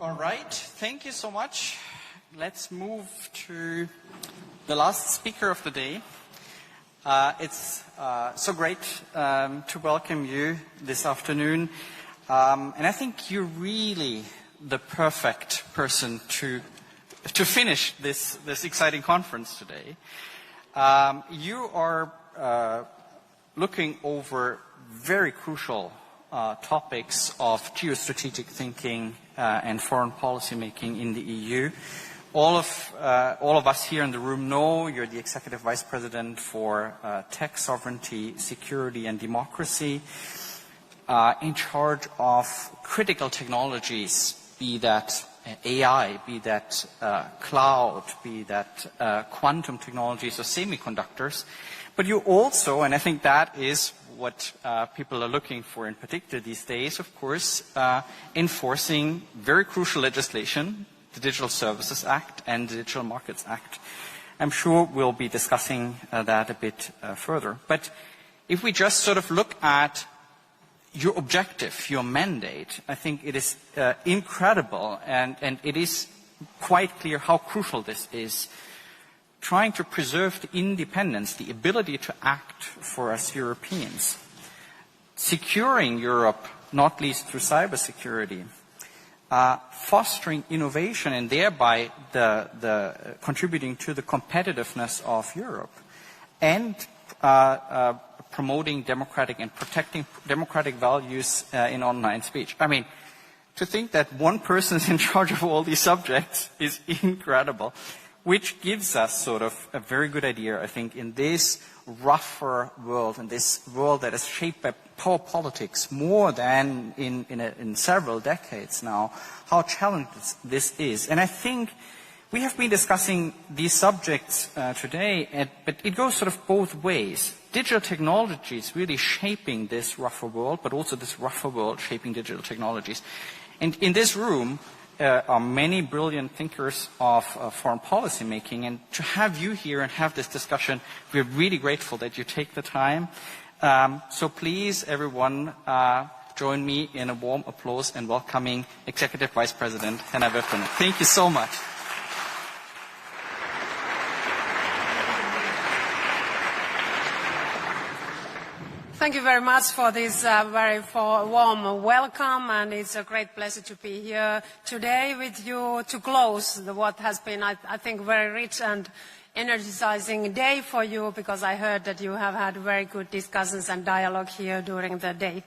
All right, thank you so much. Let's move to the last speaker of the day. It's so great to welcome you this afternoon. And I think you're really the perfect person to finish this exciting conference today. You are looking over very crucial topics of geostrategic thinking and foreign policy making in the EU. All of us here in the room know you're the Executive Vice President for Tech Sovereignty, Security and Democracy, in charge of critical technologies, be that AI, be that cloud, be that quantum technologies or semiconductors. But you also, and I think that is what people are looking for in particular these days, of course, enforcing very crucial legislation, the Digital Services Act and the Digital Markets Act. I'm sure we'll be discussing that a bit further. But if we just sort of look at your objective, your mandate, I think it is incredible and it is quite clear how crucial this is. Trying to preserve the independence, the ability to act for us Europeans. Securing Europe, not least through cybersecurity. Fostering innovation and thereby the contributing to the competitiveness of Europe. And promoting democratic and protecting democratic values in online speech. I mean, to think that one person is in charge of all these subjects is incredible, which gives us sort of a very good idea, I think, in this rougher world, in this world that is shaped by power politics more than in several decades now, how challenging this is. And I think we have been discussing these subjects today, but it goes sort of both ways. Digital technologies really shaping this rougher world, but also this rougher world shaping digital technologies. And in this room are many brilliant thinkers of foreign policy making, and to have you here and have this discussion, we're really grateful that you take the time. So please, everyone, join me in a warm applause and welcoming Executive Vice President Henna Virkkunen. Thank you so much. Thank you very much for this very warm welcome, and it's a great pleasure to be here today with you to close what has been, I think, very rich and energizing day for you, because I heard that you have had very good discussions and dialogue here during the day.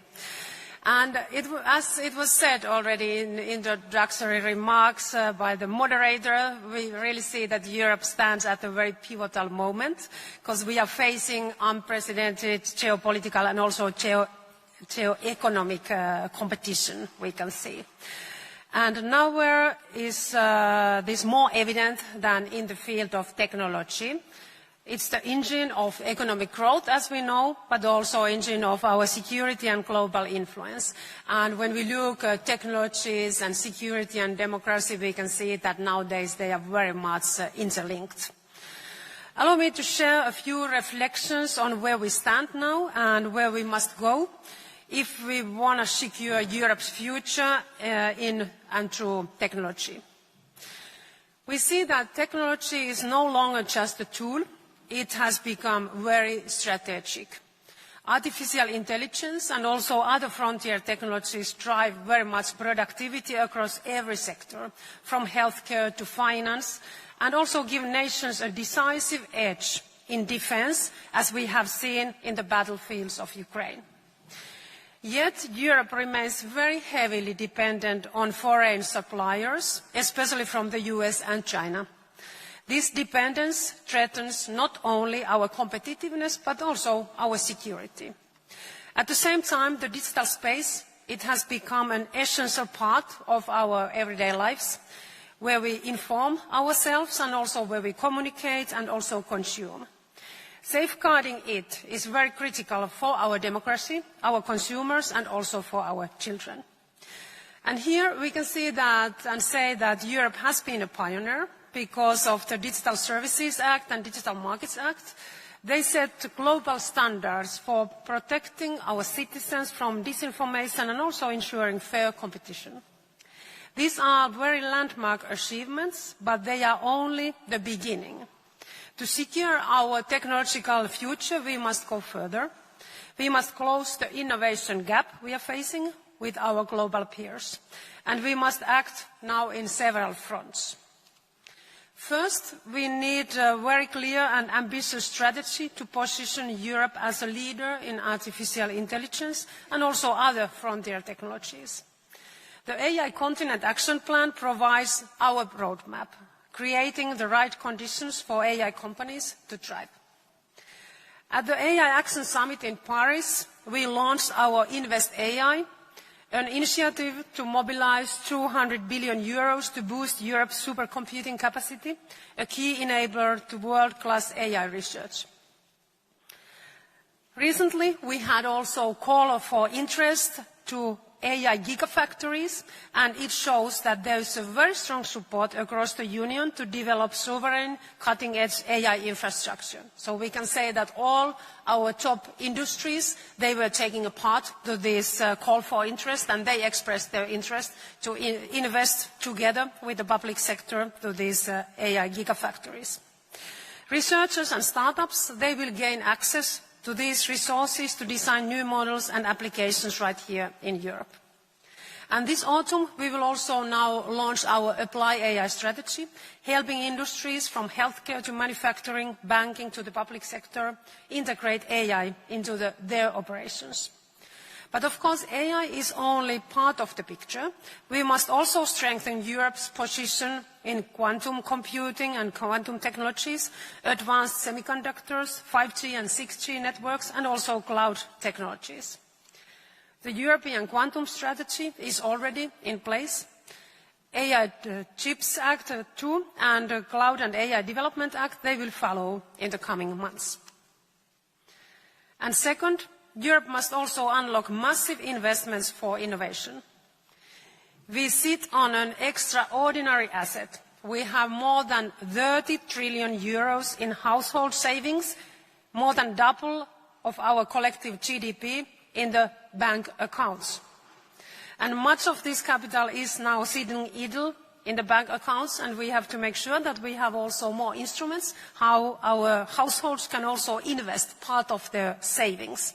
And as it was said already in introductory remarks by the moderator, we really see that Europe stands at a very pivotal moment, because we are facing unprecedented geopolitical and also geo-economic competition, we can see. And nowhere is this more evident than in the field of technology. It's the engine of economic growth, as we know, but also engine of our security and global influence. And when we look at technologies and security and democracy, we can see that nowadays they are very much interlinked. Allow me to share a few reflections on where we stand now and where we must go if we want to secure Europe's future in and through technology. We see that technology is no longer just a tool. It has become very strategic. Artificial intelligence and also other frontier technologies drive very much productivity across every sector, from healthcare to finance, and also give nations a decisive edge in defense, as we have seen in the battlefields of Ukraine. Yet Europe remains very heavily dependent on foreign suppliers, especially from the US and China. This dependence threatens not only our competitiveness, but also our security. At the same time, the digital space, it has become an essential part of our everyday lives, where we inform ourselves and also where we communicate and also consume. Safeguarding it is very critical for our democracy, our consumers, and also for our children. And here we can see that and say that Europe has been a pioneer, because of the Digital Services Act and Digital Markets Act. They set global standards for protecting our citizens from disinformation and also ensuring fair competition. These are very landmark achievements, but they are only the beginning. To secure our technological future, we must go further. We must close the innovation gap we are facing with our global peers, and we must act now in several fronts. First, we need a very clear and ambitious strategy to position Europe as a leader in artificial intelligence and also other frontier technologies. The AI Continent Action Plan provides our roadmap, creating the right conditions for AI companies to thrive. At the AI Action Summit in Paris, we launched our Invest AI, an initiative to mobilize 200 billion euros to boost Europe's supercomputing capacity, a key enabler to world-class AI research. Recently, we had also a call for interest to AI gigafactories, and it shows that there is a very strong support across the Union to develop sovereign, cutting-edge AI infrastructure. So we can say that all our top industries, they were taking a part to this call for interest, and they expressed their interest to invest together with the public sector to these AI gigafactories. Researchers and startups, they will gain access to these resources to design new models and applications right here in Europe. And this autumn, we will also now launch our Apply AI strategy, helping industries from healthcare to manufacturing, banking to the public sector, integrate AI into their operations. But of course, AI is only part of the picture. We must also strengthen Europe's position in quantum computing and quantum technologies, advanced semiconductors, 5G and 6G networks, and also cloud technologies. The European Quantum Strategy is already in place. AI Chips Act 2 and the Cloud and AI Development Act, they will follow in the coming months. And second, Europe must also unlock massive investments for innovation. We sit on an extraordinary asset. We have more than 30 trillion euros in household savings, more than double of our collective GDP in the bank accounts. And much of this capital is now sitting idle in the bank accounts, and we have to make sure that we have also more instruments how our households can also invest part of their savings.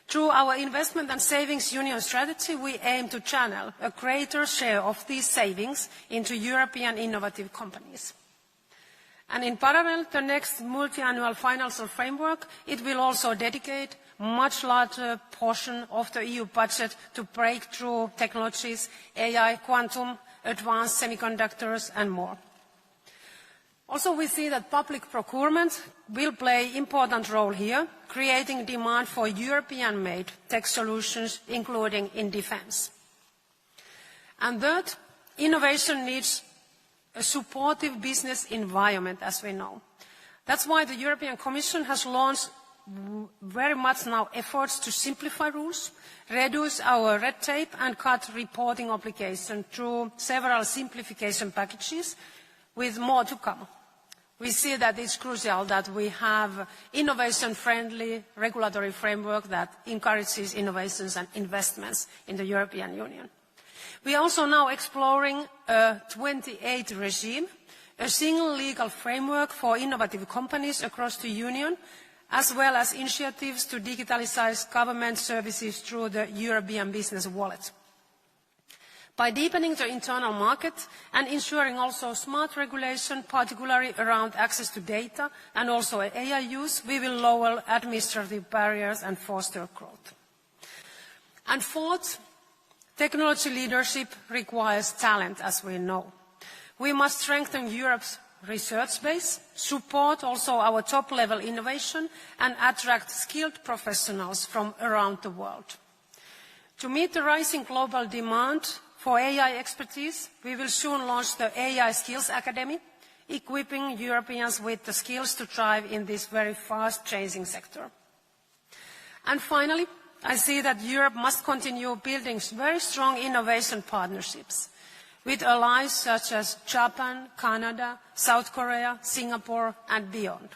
Through our Investment and Savings Union strategy, we aim to channel a greater share of these savings into European innovative companies. And in parallel, the next multi-annual financial framework, it will also dedicate a much larger portion of the EU budget to breakthrough technologies, AI, quantum, advanced semiconductors, and more. Also, we see that public procurement will play an important role here, creating demand for European-made tech solutions, including in defense. And third, innovation needs a supportive business environment, as we know. That's why the European Commission has launched very much now efforts to simplify rules, reduce our red tape, and cut reporting obligations through several simplification packages, with more to come. We see that it's crucial that we have innovation-friendly regulatory framework that encourages innovations and investments in the European Union. We are also now exploring a 28 regime, a single legal framework for innovative companies across the Union, as well as initiatives to digitalize government services through the European Business Wallet. By deepening the internal market and ensuring also smart regulation, particularly around access to data and also AI use, we will lower administrative barriers and foster growth. And fourth, technology leadership requires talent, as we know. We must strengthen Europe's research base, support also our top-level innovation, and attract skilled professionals from around the world. To meet the rising global demand for AI expertise, we will soon launch the AI Skills Academy, equipping Europeans with the skills to thrive in this very fast-changing sector. And finally, I see that Europe must continue building very strong innovation partnerships. with allies such as Japan, Canada, South Korea, Singapore, and beyond.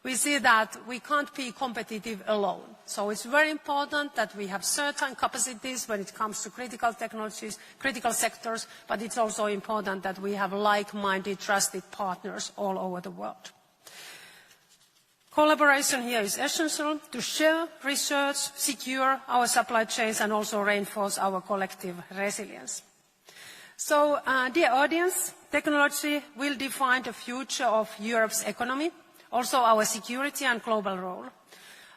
We see that we can't be competitive alone. So it's very important that we have certain capacities when it comes to critical technologies, critical sectors, but it's also important that we have like-minded, trusted partners all over the world. Collaboration here is essential to share research, secure our supply chains, and also reinforce our collective resilience. So, dear audience, technology will define the future of Europe's economy, also our security and global role.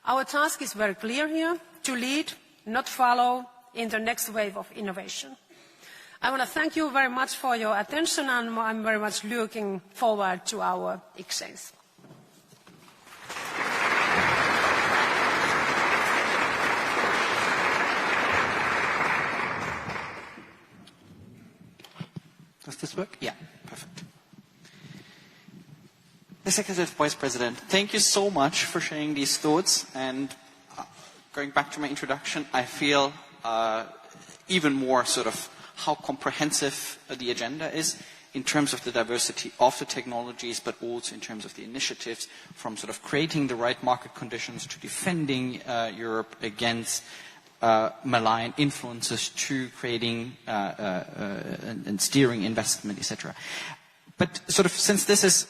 Our task is very clear here, to lead, not follow, in the next wave of innovation. I want to thank you very much for your attention, and I'm very much looking forward to our exchange. Does this work? Yeah, perfect. Executive Vice President, thank you so much for sharing these thoughts. And going back to my introduction, I feel even more sort of how comprehensive the agenda is in terms of the diversity of the technologies, but also in terms of the initiatives, from sort of creating the right market conditions to defending Europe against malign influences, to creating and steering investment, etc. But sort of, since this is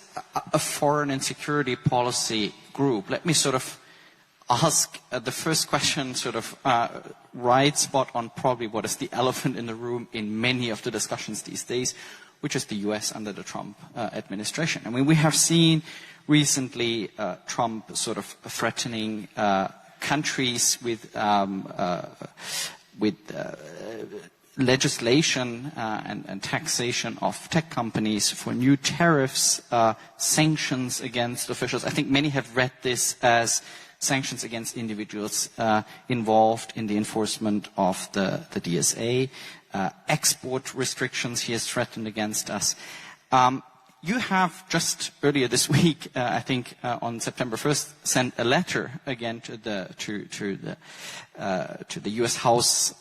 a foreign and security policy group, let me sort of ask the first question sort of right spot on probably what is the elephant in the room in many of the discussions these days, which is the US under the Trump administration. I mean, we have seen recently Trump sort of threatening countries with legislation and taxation of tech companies for new tariffs, sanctions against officials. I think many have read this as sanctions against individuals involved in the enforcement of the DSA, export restrictions he has threatened against us. You have just earlier this week, I think on September 1st, sent a letter again to the U.S. House,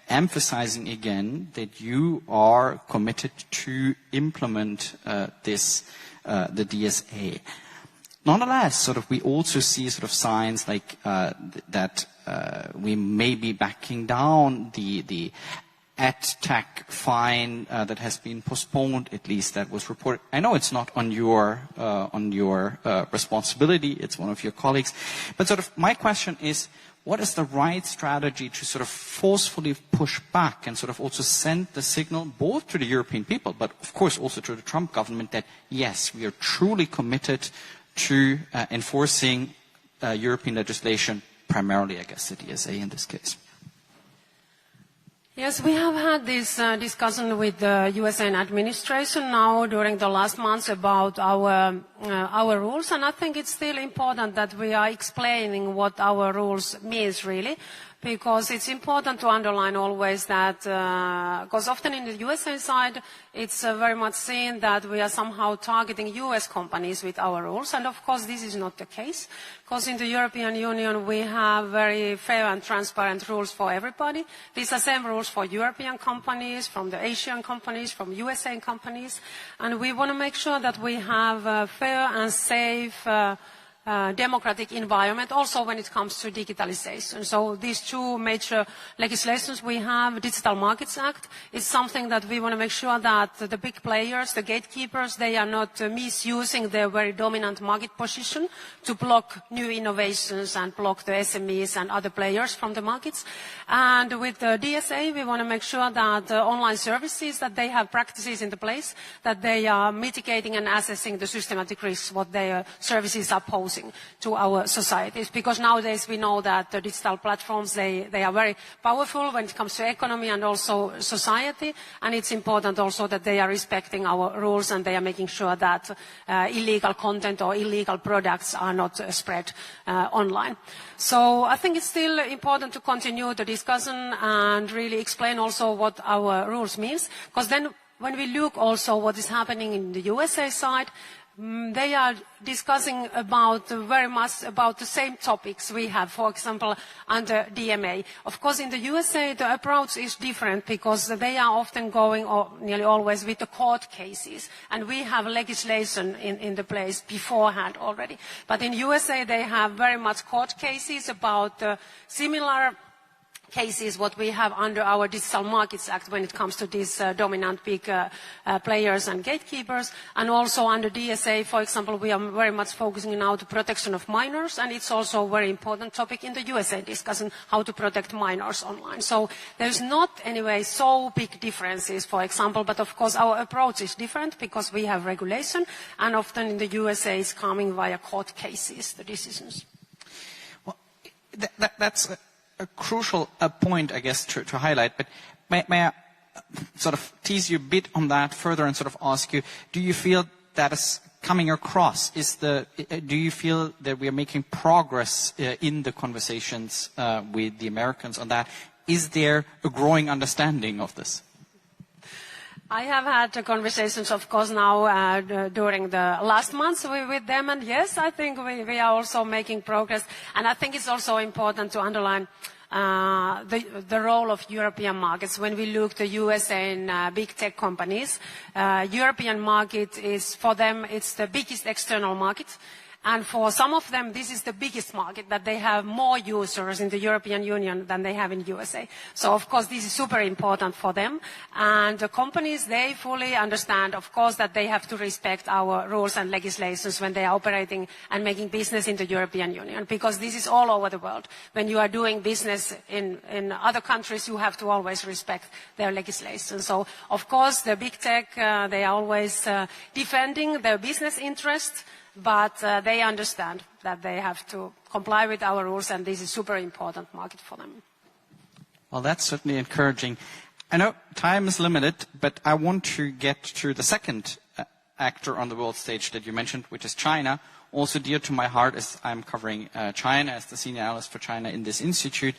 emphasizing again that you are committed to implement the DSA. Nonetheless, sort of, we also see sort of signs like that we may be backing down the AdTech fine that has been postponed, at least that was reported. I know it's not on your responsibility, it's one of your colleagues, but sort of my question is, what is the right strategy to sort of forcefully push back and sort of also send the signal both to the European people, but of course also to the Trump government, that yes, we are truly committed to enforcing European legislation, primarily, I guess, the DSA in this case? Yes, we have had this discussion with the US administration now during the last months about our rules, and I think it's still important that we are explaining what our rules means really, because it's important to underline always that, because often in the USA side, it's very much seen that we are somehow targeting US companies with our rules, and of course this is not the case, because in the European Union we have very fair and transparent rules for everybody. These are same rules for European companies, from the Asian companies, from USA companies, and we want to make sure that we have a fair and safe democratic environment, also when it comes to digitalization. So these two major legislations we have, Digital Markets Act, is something that we want to make sure that the big players, the gatekeepers, they are not misusing their very dominant market position to block new innovations and block the SMEs and other players from the markets. And with the DSA, we want to make sure that online services, that they have practices in the place, that they are mitigating and assessing the systematic risks what their services are posing to our societies, because nowadays we know that the digital platforms, they are very powerful when it comes to economy and also society, and it's important also that they are respecting our rules and they are making sure that illegal content or illegal products are not spread online. So I think it's still important to continue the discussion and really explain also what our rules means, because then when we look also what is happening in the USA side, they are discussing about very much about the same topics we have, for example, under DMA. Of course, in the USA, the approach is different because they are often going, or nearly always, with the court cases. And we have legislation in the place beforehand already. But in USA, they have very much court cases about similar cases what we have under our Digital Markets Act when it comes to these dominant big players and gatekeepers. And also under DSA, for example, we are very much focusing now on the protection of minors, and it's also a very important topic in the USA discussion, how to protect minors online. So there's not anyway so big differences, for example, but of course our approach is different because we have regulation, and often in the USA it's coming via court cases, the decisions. Well, that's a crucial point, I guess, to highlight, but may I sort of tease you a bit on that further and sort of ask you, do you feel that is coming across? Do you feel that we are making progress in the conversations with the Americans on that? Is there a growing understanding of this? I have had conversations, of course, now during the last months with them, and yes, I think we are also making progress. And I think it's also important to underline the role of European markets. When we look to USA and big tech companies, European market is, for them, it's the biggest external market. And for some of them, this is the biggest market, that they have more users in the European Union than they have in USA. So, of course, this is super important for them. And the companies, they fully understand, of course, that they have to respect our rules and legislations when they are operating and making business in the European Union, because this is all over the world. When you are doing business in other countries, you have to always respect their legislation. So, of course, the big tech, they are always defending their business interests, but they understand that they have to comply with our rules, and this is a super important market for them. Well, that's certainly encouraging. I know time is limited, but I want to get to the second actor on the world stage that you mentioned, which is China. Also dear to my heart, as I'm covering China as the senior analyst for China in this institute.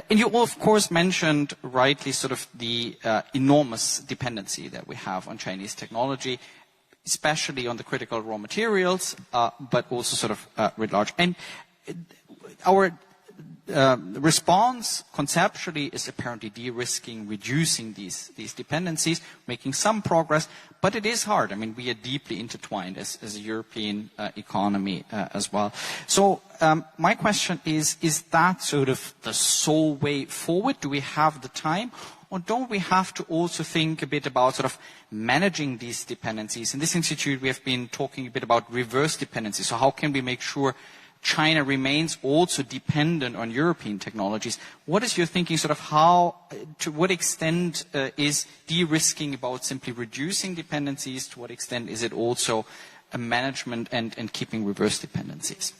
And you, of course, mentioned rightly sort of the enormous dependency that we have on Chinese technology, especially on the critical raw materials, but also sort of writ large. And our response conceptually is apparently de-risking, reducing these dependencies, making some progress, but it is hard. I mean, we are deeply intertwined as a European economy as well. So my question is that sort of the sole way forward? Do we have the time? Or don't we have to also think a bit about sort of managing these dependencies? In this institute, we have been talking a bit about reverse dependency. So how can we make sure China remains also dependent on European technologies? What is your thinking, sort of how, to what extent is de-risking about simply reducing dependencies? To what extent is it also a management and keeping reverse dependencies?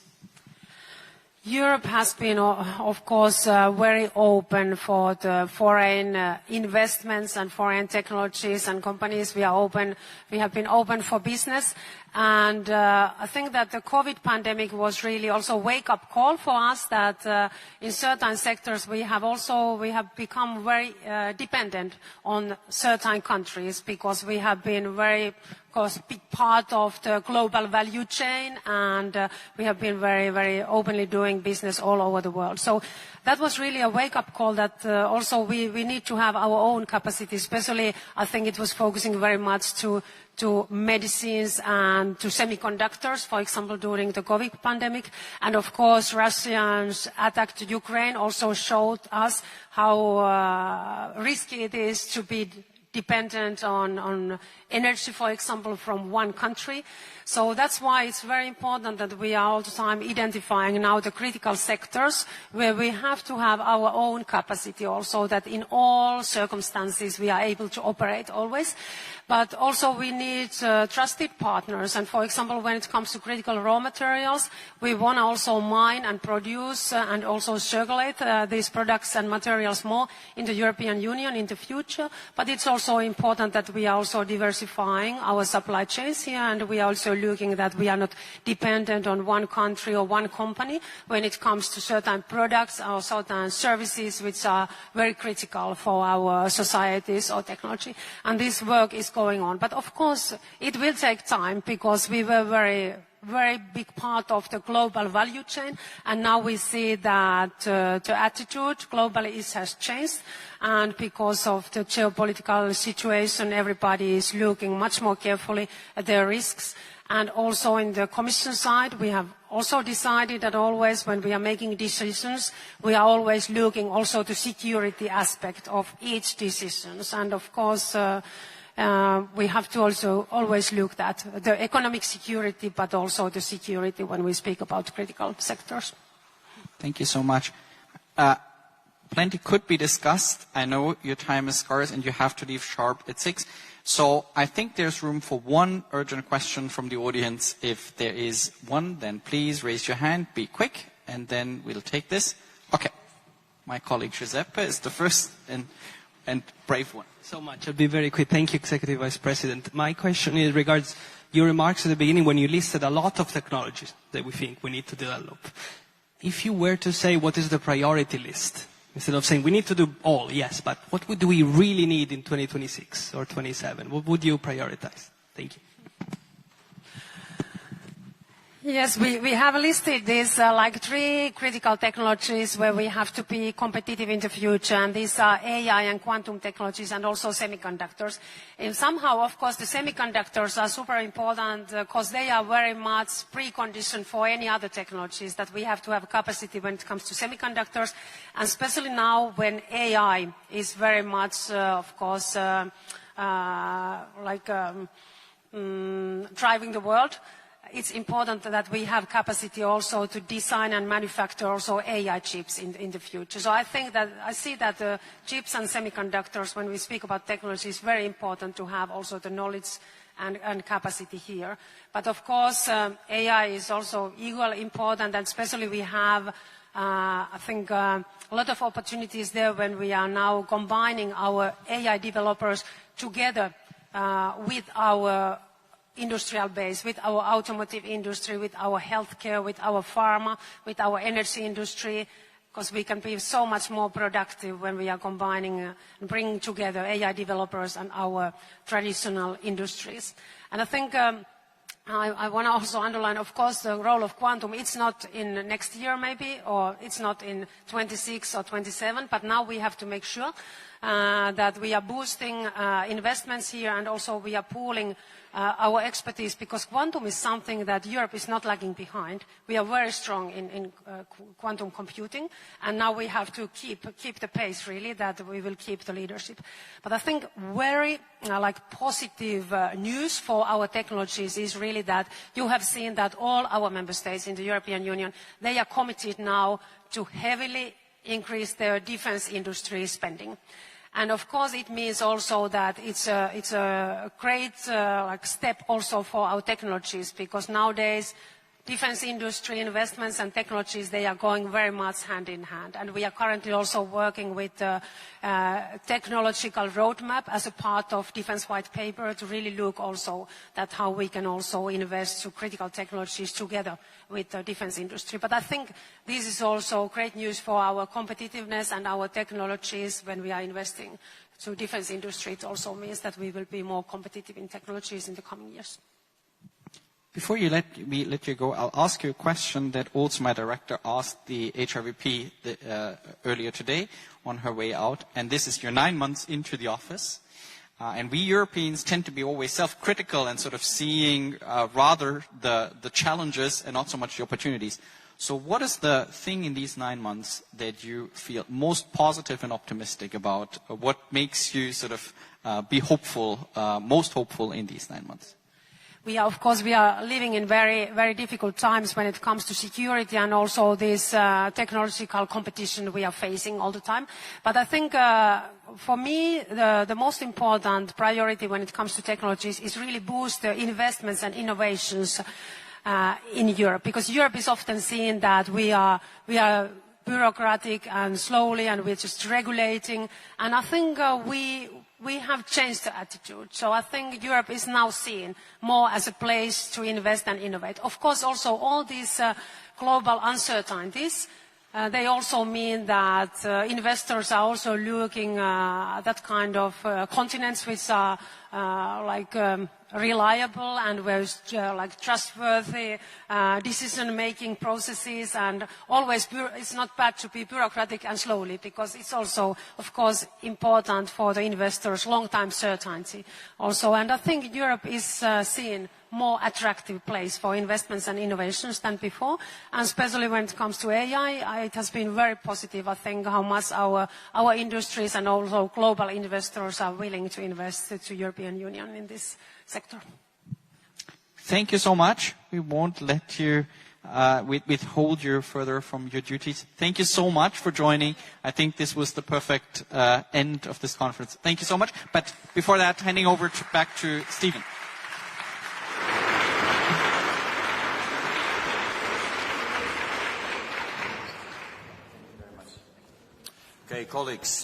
Europe has been, of course, very open for the foreign investments and foreign technologies and companies. We have been open for business. And I think that the COVID pandemic was really also a wake-up call for us that in certain sectors we have become very dependent on certain countries, because we have been very, of course, big part of the global value chain, and we have been very, very openly doing business all over the world. So that was really a wake-up call that also we need to have our own capacity, especially I think it was focusing very much to medicines and to semiconductors, for example, during the COVID pandemic. And of course, Russia's attack to Ukraine also showed us how risky it is to be dependent on energy, for example, from one country. So that's why it's very important that we are all the time identifying now the critical sectors where we have to have our own capacity also, that in all circumstances we are able to operate always. But also we need trusted partners. And for example, when it comes to critical raw materials, we want to also mine and produce and also circulate these products and materials more in the European Union in the future. But it's also also important that we are also diversifying our supply chains here, and we are also looking that we are not dependent on one country or one company when it comes to certain products or certain services which are very critical for our societies or technology. And this work is going on. But of course, it will take time because we were very big part of the global value chain, and now we see that the attitude globally has changed, and because of the geopolitical situation, everybody is looking much more carefully at their risks. And also in the Commission side, we have also decided that always when we are making decisions, we are always looking also to security aspect of each decision. And of course, we have to also always look at the economic security, but also the security when we speak about critical sectors. Thank you so much. Plenty could be discussed. I know your time is scarce and you have to leave sharp at 6. So I think there's room for one urgent question from the audience. If there is one, then please raise your hand, be quick, and then we'll take this. Okay. My colleague Giuseppe is the first and brave one. So much. I'll be very quick. Thank you, Executive Vice President. My question is regards your remarks at the beginning when you listed a lot of technologies that we think we need to develop. If you were to say what is the priority list, instead of saying we need to do all, yes, but what do we really need in 2026 or 27? What would you prioritize? Thank you. Yes, we have listed these like 3 critical technologies where we have to be competitive in the future, and these are AI and quantum technologies and also semiconductors. And somehow, of course, the semiconductors are super important because they are very much precondition for any other technologies, that we have to have capacity when it comes to semiconductors, and especially now when AI is very much, of course, driving the world. It's important that we have capacity also to design and manufacture also AI chips in the future. So I see that chips and semiconductors, when we speak about technology, is very important to have also the knowledge and capacity here. But of course, AI is also equally important, and especially we have, I think, a lot of opportunities there when we are now combining our AI developers together with our industrial base, with our automotive industry, with our healthcare, with our pharma, with our energy industry, because we can be so much more productive when we are combining and bringing together AI developers and our traditional industries. And I think I want to also underline, of course, the role of quantum. It's not in next year maybe, or it's not in 26 or 27, but now we have to make sure that we are boosting investments here, and also we are pooling our expertise, because quantum is something that Europe is not lagging behind. We are very strong in quantum computing, and now we have to keep the pace, really, that we will keep the leadership. But I think very positive news for our technologies is really that you have seen that all our member states in the European Union, they are committed now to heavily increase their defense industry spending. And of course, it means also that it's a great step also for our technologies, because nowadays defense industry investments and technologies, they are going very much hand in hand. And we are currently also working with the technological roadmap as a part of defense white paper to really look also at how we can also invest to critical technologies together with the defense industry. But I think this is also great news for our competitiveness and our technologies when we are investing to defense industry. It also means that we will be more competitive in technologies in the coming years. Before you let you go, I'll ask you a question that also my director asked the HRVP earlier today on her way out. And this is, you're 9 months into the office. And we Europeans tend to be always self-critical and sort of seeing rather the challenges and not so much the opportunities. So what is the thing in these 9 months that you feel most positive and optimistic about? What makes you sort of be hopeful, most hopeful in these 9 months? Of course, we are living in very, very difficult times when it comes to security and also this technological competition we are facing all the time. But I think for me, the most important priority when it comes to technologies is really boost the investments and innovations in Europe, because Europe is often seen that we are bureaucratic and slowly, and we're just regulating. And I think we have changed the attitude. So I think Europe is now seen more as a place to invest and innovate. Of course, also all these global uncertainties, they also mean that investors are also looking at that kind of continents which are reliable and with trustworthy decision-making processes, and always it's not bad to be bureaucratic and slowly, because it's also, of course, important for the investors' long-time certainty also. And I think Europe is seen more attractive place for investments and innovations than before, and especially when it comes to AI, it has been very positive, I think, how much our industries and also global investors are willing to invest to European Union in this sector. Thank you so much. We won't let you withhold you further from your duties. Thank you so much for joining. I think this was the perfect end of this conference. Thank you so much. But before that, handing over back to Stephen. Okay, colleagues.